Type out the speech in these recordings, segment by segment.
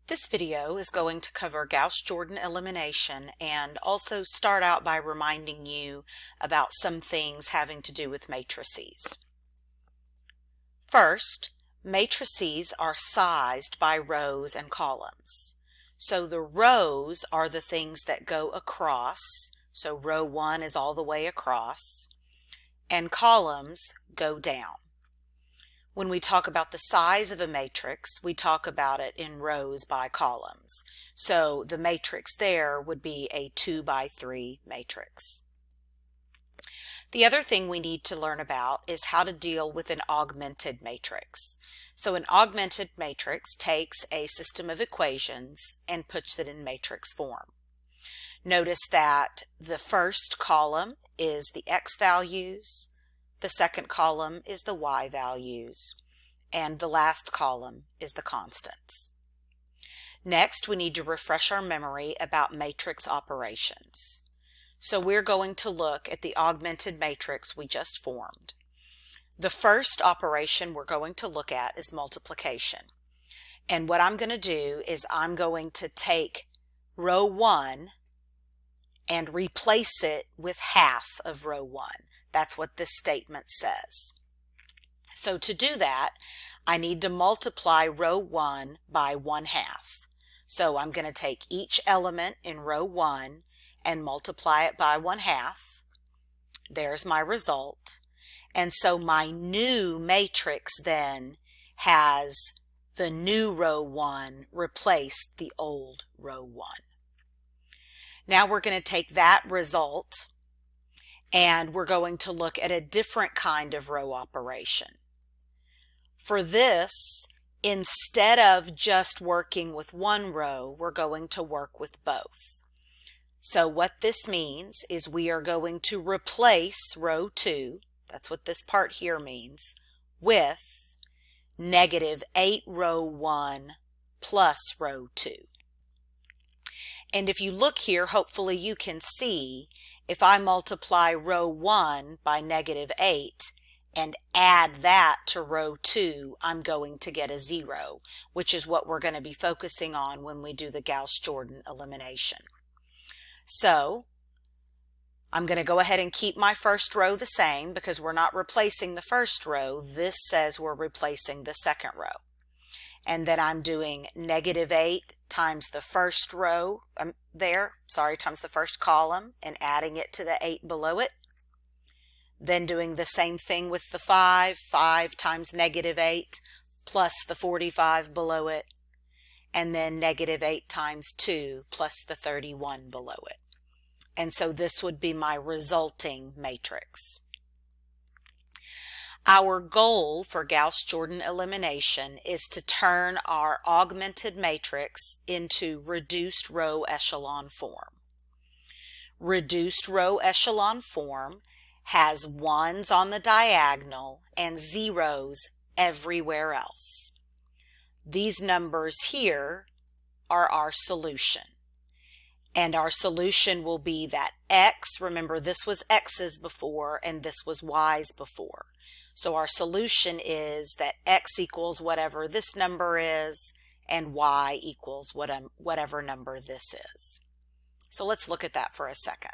This video is going to cover Gauss-Jordan elimination and also start out by reminding you about some things having to do with matrices. First, matrices are sized by rows and columns. So the rows are the things that go across, so row 1 is all the way across, and columns go down. When we talk about the size of a matrix, we talk about it in rows by columns. So the matrix there would be a 2 by 3 matrix. The other thing we need to learn about is how to deal with an augmented matrix. So an augmented matrix takes a system of equations and puts it in matrix form. Notice that the first column is the x values, the second column is the y values, and the last column is the constants. Next, we need to refresh our memory about matrix operations. So we're going to look at the augmented matrix we just formed. The first operation we're going to look at is multiplication. And what I'm going to do is I'm going to take row 1 and replace it with half of row 1. That's what this statement says. So to do that, I need to multiply row 1 by 1/2. So I'm going to take each element in row 1 and multiply it by 1/2. There's my result. And so my new matrix then has the new row 1 replace the old row 1. Now we're going to take that result and we're going to look at a different kind of row operation. For this, instead of just working with one row, we're going to work with both. So what this means is we are going to replace row 2, that's what this part here means, with -8 row 1 plus row 2. And if you look here, hopefully you can see if I multiply row 1 by -8 and add that to row 2, I'm going to get a 0, which is what we're going to be focusing on when we do the Gauss-Jordan elimination. So I'm going to go ahead and keep my first row the same because we're not replacing the first row. This says we're replacing the second row. And then I'm doing -8 times the first row times the first column and adding it to the 8 below it. Then doing the same thing with the 5 times -8 plus the 45 below it. And then -8 times 2 plus the 31 below it. And so this would be my resulting matrix. Our goal for Gauss-Jordan elimination is to turn our augmented matrix into reduced row echelon form. Reduced row echelon form has 1s on the diagonal and 0s everywhere else. These numbers here are our solution. And our solution will be that x, remember this was x's before and this was y's before. So our solution is that x equals whatever this number is and y equals whatever number this is. So let's look at that for a second.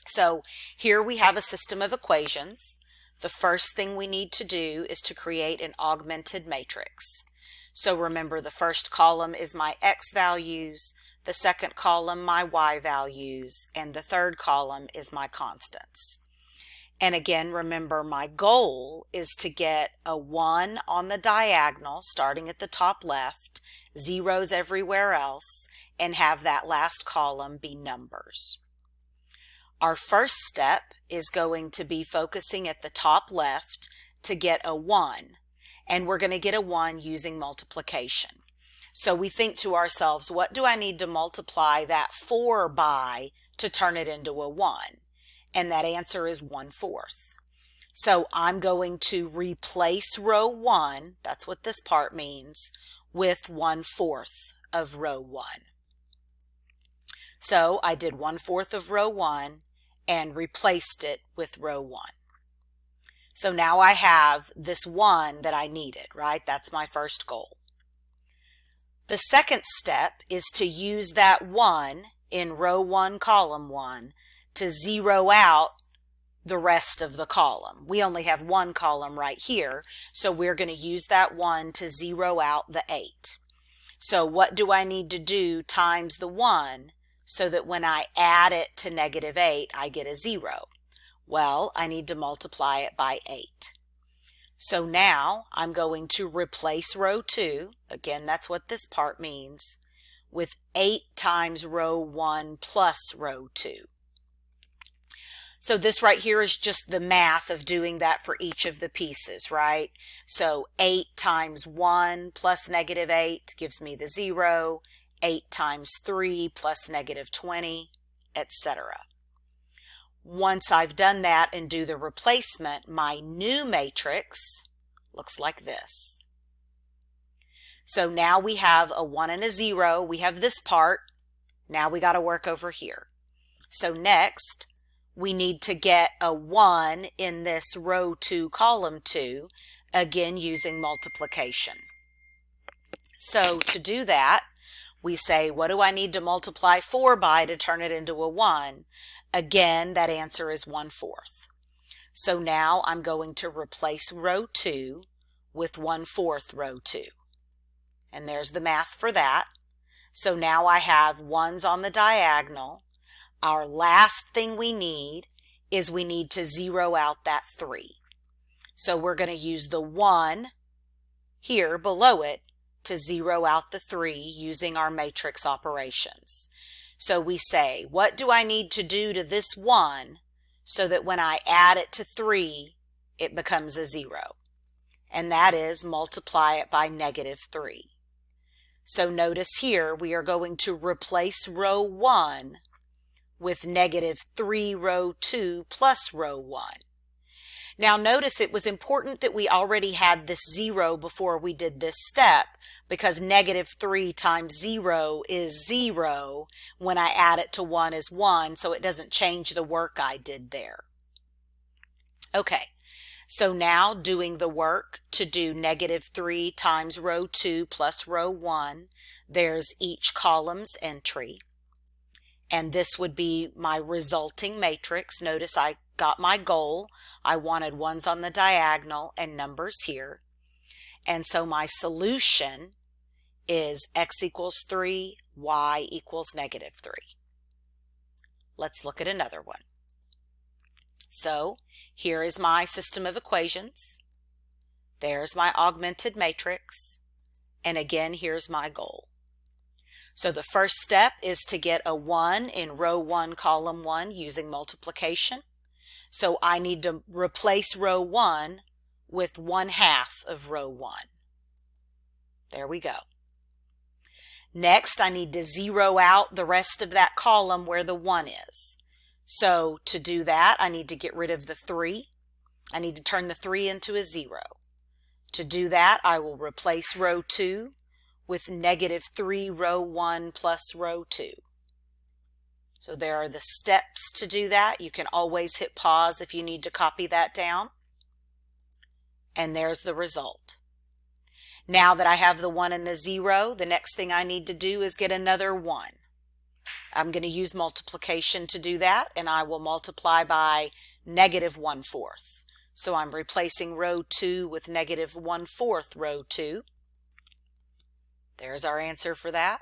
So here we have a system of equations. The first thing we need to do is to create an augmented matrix. So remember the first column is my x values, the second column my y values, and the third column is my constants. And again, remember my goal is to get a 1 on the diagonal starting at the top left, 0s everywhere else, and have that last column be numbers. Our first step is going to be focusing at the top left to get a 1, and we're going to get a 1 using multiplication. So we think to ourselves, what do I need to multiply that 4 by to turn it into a 1? And that answer is 1/4. So I'm going to replace row 1, that's what this part means, with 1/4 of row 1. So I did 1/4 of row 1 and replaced it with row 1. So now I have this 1 that I needed, right? That's my first goal. The second step is to use that 1 in row 1, column 1 to zero out the rest of the column. We only have one column right here, so we're going to use that 1 to zero out the 8. So what do I need to do times the 1 so that when I add it to -8, I get a 0? Well, I need to multiply it by 8. So now I'm going to replace row 2, again that's what this part means, with 8 times row 1 plus row 2. So this right here is just the math of doing that for each of the pieces, right? So 8 times 1 plus -8 gives me the 0, 8 times 3 plus -20, etc. Once I've done that and do the replacement, my new matrix looks like this. So now we have a 1 and a 0. We have this part. Now we got to work over here. So next, we need to get a 1 in this row 2, column 2, again using multiplication. So to do that, we say, what do I need to multiply 4 by to turn it into a 1? Again, that answer is 1/4. So now I'm going to replace row 2 with 1/4 row 2. And there's the math for that. So now I have 1s on the diagonal. Our last thing we need is we need to zero out that 3. So we're going to use the 1 here below it to zero out the 3 using our matrix operations. So we say, what do I need to do to this 1 so that when I add it to 3, it becomes a 0? And that is multiply it by -3. So notice here we are going to replace row 1 with -3 row 2 plus row 1. Now notice it was important that we already had this 0 before we did this step, because -3 times 0 is 0. When I add it to 1 is 1, so it doesn't change the work I did there. Okay, so now doing the work to do -3 times row 2 plus row 1, there's each column's entry. And this would be my resulting matrix. Notice I got my goal. I wanted 1s on the diagonal and numbers here. And so my solution is x equals 3, y equals -3. Let's look at another one. So here is my system of equations. There's my augmented matrix. And again, here's my goal. So the first step is to get a 1 in row 1, column 1 using multiplication. So I need to replace row 1 with 1/2 of row 1. There we go. Next, I need to zero out the rest of that column where the 1 is. So to do that, I need to get rid of the 3. I need to turn the 3 into a 0. To do that, I will replace row 2 with -3 row 1 plus row 2. So there are the steps to do that. You can always hit pause if you need to copy that down. And there's the result. Now that I have the 1 and the 0, the next thing I need to do is get another 1. I'm going to use multiplication to do that, and I will multiply by -1/4. So I'm replacing row 2 with -1/4 row 2. There's our answer for that.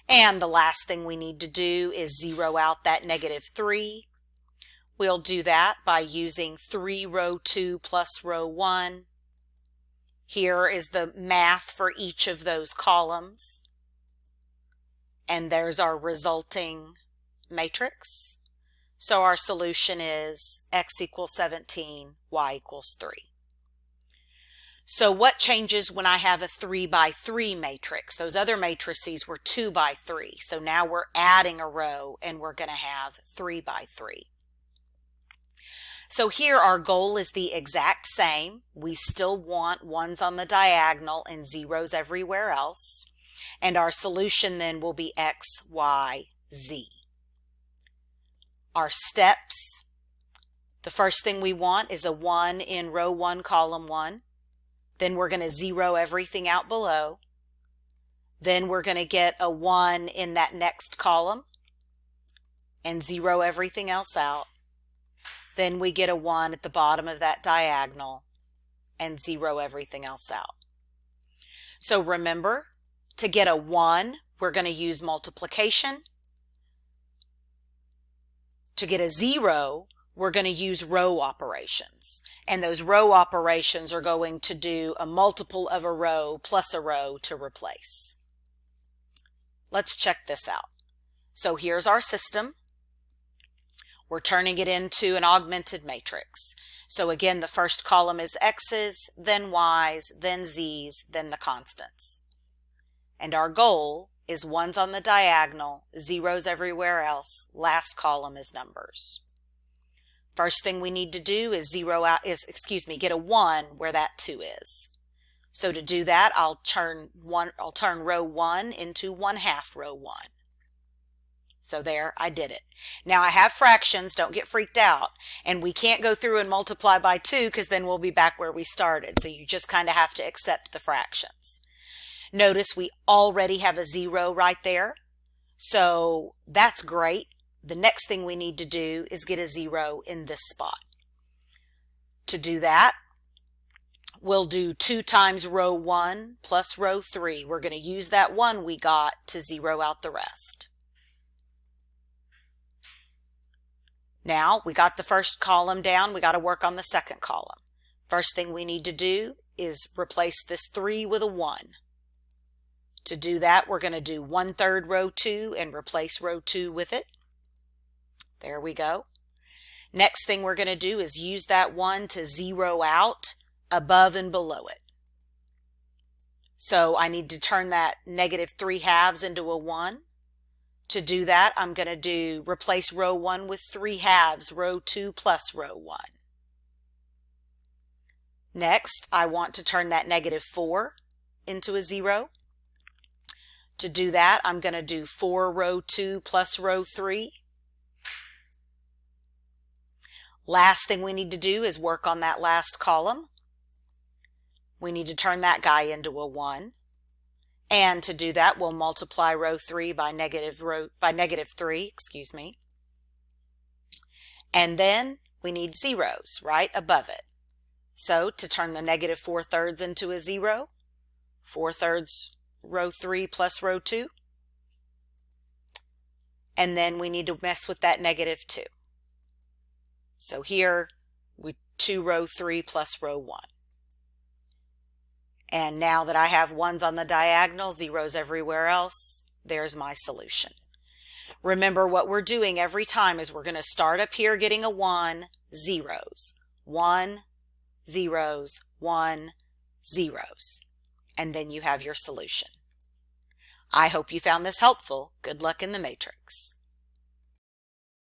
And the last thing we need to do is zero out that -3. We'll do that by using 3 row 2 plus row 1. Here is the math for each of those columns. And there's our resulting matrix. So our solution is x equals 17, y equals 3. So what changes when I have a 3 by 3 matrix? Those other matrices were 2 by 3. So now we're adding a row and we're going to have 3 by 3. So here our goal is the exact same. We still want 1s on the diagonal and 0s everywhere else. And our solution then will be x, y, z. Our steps, the first thing we want is a 1 in row 1, column 1. Then we're going to zero everything out below. Then we're going to get a 1 in that next column and 0 everything else out. Then we get a 1 at the bottom of that diagonal and 0 everything else out. So remember, to get a 1, we're going to use multiplication. To get a 0, we're going to use row operations. And those row operations are going to do a multiple of a row plus a row to replace. Let's check this out. So here's our system. We're turning it into an augmented matrix. So again, the first column is x's, then y's, then z's, then the constants. And our goal is 1's on the diagonal, 0's everywhere else, last column is numbers. First thing we need to do is get a 1 where that 2 is. So to do that, I'll turn row 1 into 1/2 row 1. So there, I did it. Now I have fractions, don't get freaked out. And we can't go through and multiply by 2 because then we'll be back where we started. So you just kind of have to accept the fractions. Notice we already have a 0 right there. So that's great. The next thing we need to do is get a 0 in this spot. To do that, we'll do 2 times row 1 plus row 3. We're going to use that 1 we got to 0 out the rest. Now we got the first column down, we got to work on the second column. First thing we need to do is replace this 3 with a 1. To do that, we're going to do 1/3 row 2 and replace row 2 with it. There we go. Next thing we're going to do is use that 1 to 0 out above and below it. So I need to turn that -3/2 into a 1. To do that, I'm going to replace row 1 with 3/2, row 2 plus row 1. Next, I want to turn that -4 into a 0. To do that, I'm going to do 4 row 2 plus row 3. Last thing we need to do is work on that last column. We need to turn that guy into a 1. And to do that, we'll multiply row 3 by -3, excuse me. And then we need zeros right above it. So to turn the -4/3 into a 0, 4/3 row 3 plus row 2. And then we need to mess with that -2. So here, 2 row 3 plus row 1. And now that I have 1's on the diagonal, 0's everywhere else, there's my solution. Remember, what we're doing every time is we're going to start up here getting a 1, zeros. 1, zeros, 1, zeros. And then you have your solution. I hope you found this helpful. Good luck in the matrix.